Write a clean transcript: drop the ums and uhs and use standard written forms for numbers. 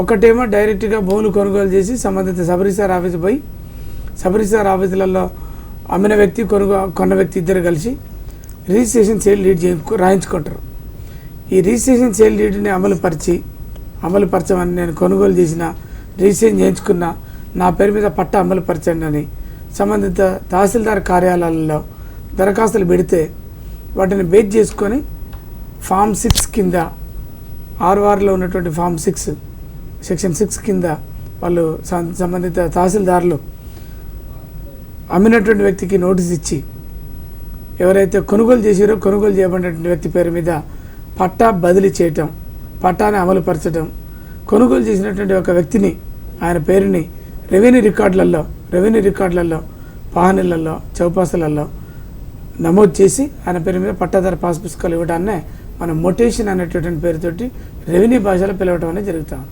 ఒకటేమో డైరెక్ట్గా భూములు కొనుగోలు చేసి సంబంధిత సబ్ రిజిస్ట్రార్ ఆఫీస్ పోయి సబ్ రిజిస్ట్రార్ ఆఫీసులలో అమ్మిన వ్యక్తి కొన్న వ్యక్తి ఇద్దరు కలిసి రిజిస్ట్రేషన్ సేల్ డీడ్ రాయించుకుంటారు. ఈ రిజిస్ట్రేషన్ సేల్ డీడ్ని అమలుపరచమని నేను కొనుగోలు చేసిన రిజిస్ట్రేషన్ చేయించుకున్న నా పేరు మీద పట్ట అమలుపరచండి అని సంబంధిత తహసీల్దార్ కార్యాలయాల్లో దరఖాస్తులు పెడితే వాటిని బేస్ చేసుకొని ఫామ్ 6 కింద ఆర్వార్లో ఉన్నటువంటి ఫామ్ 6 సెక్షన్ 6 కింద వాళ్ళు సంబంధిత తహసీల్దార్లు అమ్మినటువంటి వ్యక్తికి నోటీస్ ఇచ్చి ఎవరైతే కొనుగోలు చేసారో కొనుగోలు చేయబడినటువంటి వ్యక్తి పేరు మీద పట్టా బదిలీ చేయటం, పట్టాని అమలుపరచడం, కొనుగోలు చేసినటువంటి ఒక వ్యక్తిని ఆయన పేరుని రెవెన్యూ రికార్డులలో పాహనీలలో చౌపాసులలో నమోదు చేసి ఆయన పేరు మీద పట్టాదారు పాస్ పుస్తకాలు ఇవ్వడాన్నే మనం మొటేషన్ అనేటటువంటి పేరుతోటి రెవెన్యూ భాషలో పిలవటం అనేది జరుగుతాం.